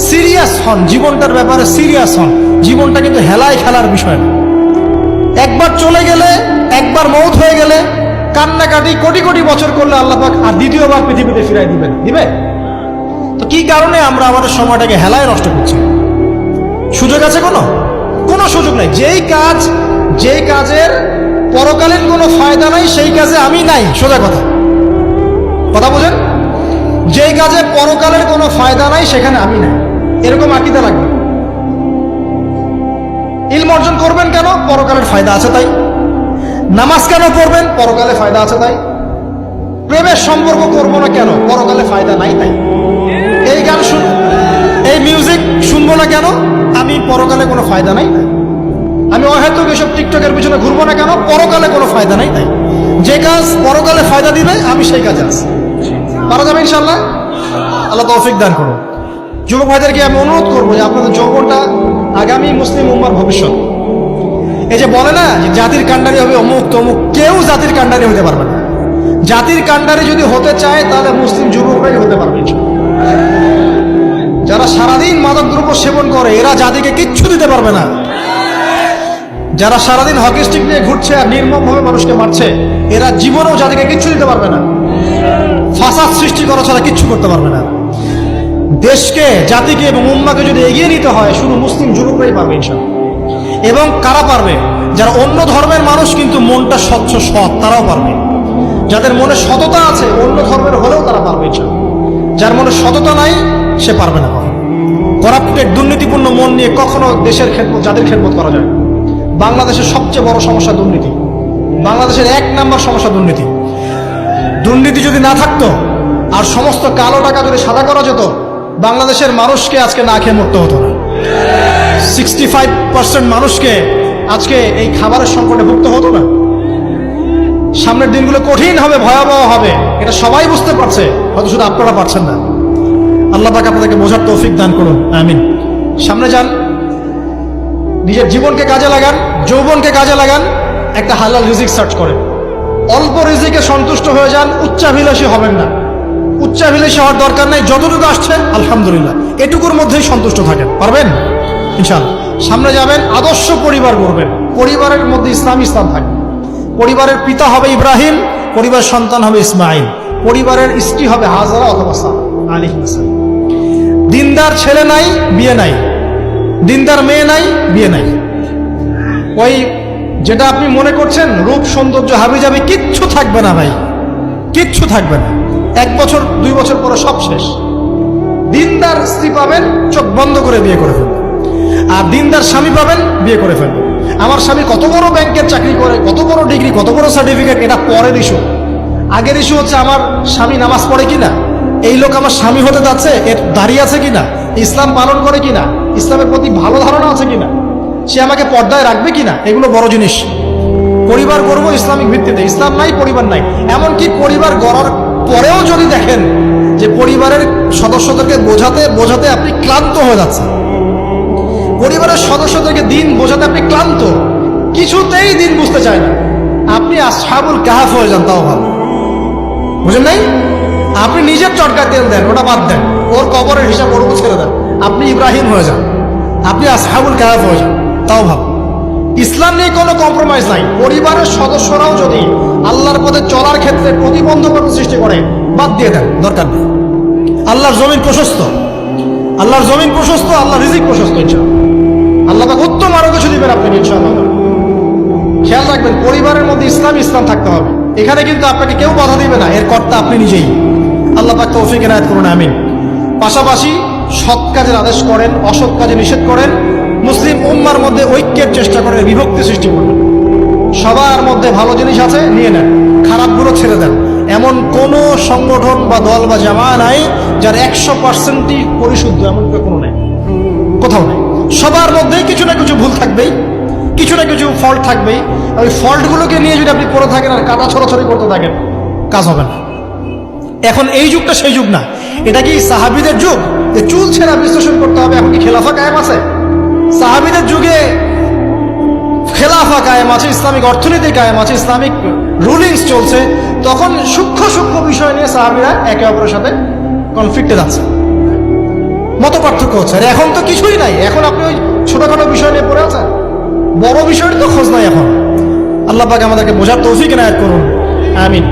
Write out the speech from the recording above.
Serious হন, জীবনটার ব্যাপারে serious হন। জীবনটা কিন্তু হেলায় খেলার বিষয় না। একবার চলে গেলে, একবার মৌত হয়ে গেলে কান্নাকাটি কোটি কোটি বছর করলে আল্লাহ পাক আর দ্বিতীয়বার পৃথিবীতে ফিরাই দিবেন, দিবে? তো কি কারণে আমরা আমাদের সময়টাকে হেলায় নষ্ট করছি? সুযোগ আছে? কোনো সুযোগ নাই। যেই কাজের পরকালীন কোনো ফায়দা নাই সেই কাজে আমি নাই। সোজা কথা বোঝেন? যেই কাজে পরকালের কোনো ফায়দা নাই সেখানে আমি নাই, এরকম আকীদা লাগবে। ইলম অর্জন করবেন কেন? পরকালের ফায়দা আছে তাই। নামাজ কেন পড়বেন? পরকালে ফায়দা আছে তাই। প্রেমের সম্পর্ক করবো না কেন? পরকালে ফায়দা নাই তাই। এই গান এই মিউজিক শুনবো না কেন? আমি পরকালে কোনো ফায়দা নাই তাই। আমি অহেতুক এসব টিকটকের পিছনে ঘুরবো না কেন? পরকালে কোনো ফায়দা নাই তাই। যে কাজ পরকালে ফায়দা দিবে আমি সেই কাজে আছি। পারা যাবে ইনশাল্লাহ? আল্লাহ তৌফিক দান করুন। যুবক ভাইদেরকে আমি অনুরোধ করবো যে আপনাদের যৌবনটা আগামী মুসলিম উম্মার ভবিষ্যৎ। এই যে বলে না যে জাতির কাণ্ডারি হবে অমুক তমুক, কেউ জাতির কাণ্ডারি হতে পারবে না। জাতির কাণ্ডারি যদি হতে চায় তাহলে মুসলিম যুবকরাই হতে পারবে। যারা সারাদিন মাদক দ্রব্য সেবন করে এরা জাতিকে কিচ্ছু দিতে পারবে না। যারা সারাদিন হকি স্টিক নিয়ে ঘুরছে আর নির্মমভাবে মানুষকে মারছে এরা জীবনেও জাতিকে কিচ্ছু দিতে পারবে না। ফাসাদ সৃষ্টি করা ছাড়া কিচ্ছু করতে পারবে না। দেশকে, জাতিকে এবং উম্মাকে যদি এগিয়ে নিতে হয় শুধু মুসলিম যুবকরাই পারবে ইনশাআল্লাহ। এবং কারা পারবে? যারা অন্য ধর্মের মানুষ কিন্তু মনটা স্বচ্ছ সৎ, তারাও পারবে। যাদের মনে সততা আছে অন্য ধর্মের হলেও তারা পারবে ইনশাআল্লাহ। যার মনে সততা নাই সে পারবে না। করাপ্টেড, দুর্নীতিপূর্ণ মন নিয়ে কখনো দেশের খেদমত, জাতির খেদমত করা যায়। বাংলাদেশের সবচেয়ে বড় সমস্যা দুর্নীতি। বাংলাদেশের 1 নম্বর সমস্যা দুর্নীতি। দুর্নীতি যদি না থাকতো আর সমস্ত কালো টাকা যদি সাদা করা যেত বাংলাদেশের মানুষকে আজকে না খেয়ে মরতে হতো না। 65% মানুষকে আজকে এই খাবারের সংকটে ভুগতে হতো না। সামনের দিনগুলো কঠিন হবে, ভয়াবহ হবে, এটা সবাই বুঝতে পারছে, হয়তো শুধু আপনারা পারছেন না। আল্লাহ পাক আপনাদেরকে বোঝার তৌফিক দান করুন, আমিন। সামনে যান, নিজের জীবনকে কাজে লাগান, যৌবনকে কাজে লাগান, একটা হালাল রিজিক সার্চ করেন। অল্প রিজিকে সন্তুষ্ট হয়ে যান, উচ্চাভিলাষী হবেন না। উচ্চাভিলাষী হওয়ার দরকার নাই, যতটুকু আসছে আলহামদুলিল্লাহ, এটুকুর মধ্যেই সন্তুষ্ট থাকেন। পারবেন ইনশাআল্লাহ। সামনে যাবেন, আদর্শ পরিবার গড়বেন। পরিবারের মধ্যে ইসলাম থাকবে। পরিবারের পিতা হবে ইব্রাহিম, পরিবার সন্তান হবে ইসমাইল, পরিবারের স্ত্রী হবে হাজারা অথবা সারা আলাইহিস সালাম। দিনদার ছেলে নাই, বিয়ে নাই। দিনদার মেয়ে নাই, বিয়ে নাই। ওই যেটা আপনি মনে করছেন রূপ সৌন্দর্য হাবিজাবি কিচ্ছু থাকবে না ভাই, কিচ্ছু থাকবে না। 1 বছর 2 বছর পরে সব শেষ। দিনদার স্ত্রী পাবেন, চোখ বন্ধ করে বিয়ে করে ফেলবেন। আর দিনদার স্বামী পাবেন, বিয়ে করে ফেলবেন। আমার স্বামী কত বড় ব্যাংকের চাকরি করে, কত বড় ডিগ্রি, কত বড় সার্টিফিকেট, এটা পরের ইস্যু। আগের ইস্যু হচ্ছে আমার স্বামী নামাজ পড়ে কিনা, এই লোক আমার স্বামী হতে যাচ্ছে, এর দাঁড়িয়ে আছে কিনা, ইসলাম পালন করে কিনা, ইসলামের প্রতি ভালো ধারণা আছে কিনা, সে আমাকে পর্দায় রাখবে কিনা, এগুলো বড় জিনিস। পরিবার গড়বো ইসলামিক ভিত্তিতে। ইসলাম নাই, পরিবার নাই। এমনকি পরিবার গড়ার পরেও যদি দেখেন যে পরিবারের সদস্যদেরকে বোঝাতে বোঝাতে আপনি ক্লান্ত হয়ে যাচ্ছেন, পরিবারের সদস্যদেরকে দিন বোঝাতে আপনি ক্লান্ত, কিছুতেই দিন বুঝতে চায় না, আপনি আসহাবুল কাহাফ হয়ে যান, তাও ভালো। বুঝেন নাই? আপনি নিজের চটকা তেল দেন, ওটা বাদ দেন, ওর কবরের হিসাব ওর ছেড়ে দেন, আপনি ইব্রাহিম হয়ে যান, আপনি আসহাবুল কাহাফ হয়ে যান, তাও ভালো। ইসলাম নিয়ে কোনো কম্প্রোমাইজ নাই। পরিবারের সদস্যরাও যদি আল্লাহর পথে চলার ক্ষেত্রে প্রতিবন্ধকতা সৃষ্টি করে বাদ দিয়ে দেন, দরকার নেই। আল্লাহর জমিন প্রশস্ত, আল্লাহর জমিন প্রশস্ত, আল্লাহর রিজিক প্রশস্ত। ইনশাআল্লাহ আল্লাহ পাক উত্তম আরো কিছু দিবেন আপনাকে ইনশাআল্লাহ। খেয়াল রাখবেন, পরিবারের মধ্যে ইসলাম থাকতে হবে। এখানে কিন্তু আপনাকে কেউ বাধা দিবে না, এর কর্তা আপনি নিজেই। আল্লাহ পাক তৌফিক এনায়েত করুন, আমিন। পাশাপাশি সৎ কাজের আদেশ করেন, অসৎ কাজে নিষেধ করেন। মুসলিম উম্মার মধ্যে ঐক্যের চেষ্টা করেন, বিভক্তি সৃষ্টি করবেন। সবার মধ্যে ভালো জিনিস আছে, নিয়ে নেন, খারাপগুলো ছেড়ে দেন। এমন কোন সংগঠন বা দল বা জামা নাই যার 100%ই পরিশুদ্ধ, এমন কোনো নেই, কোথাও নেই। সবার মধ্যে কিছু না কিছু ভুল থাকবেই, কিছু না কিছু ফল্ট থাকবেই। ওই ফল্টগুলোকে নিয়ে যদি আপনি পড়ে থাকেন আর কাদা ছড়াছড়ি করতে থাকেন, কাজ হবে না। এখন এই যুগটা সেই যুগ না। এটা কি সাহাবীদের যুগ যে চুল ছেঁড়া বিশ্লেষণ করতে হবে? এখন কি খেলাফা কায়েম আছে? সাহাবীদের যুগে খেলাফা কায়েম আছে, ইসলামিক অর্থনীতি কায়েম আছে, ইসলামিক রুলিংস চলছে। তখন সূক্ষ্ম বিষয় নিয়ে সাহাবীরা একে অপরের সাথে কনফ্লিক্টে যাচ্ছে। মত পার্থক্য হচ্ছে। আর এখন তো কিছুই নাই, এখন আপনি ওই ছোটখাটো বিষয় নিয়ে পড়ে আছেন, বড় বিষয়ের তো খোঁজ নাই এখন। আল্লাহ পাক আমাদেরকে বোঝার তৌফিক এনায়েত করুন, আমিন।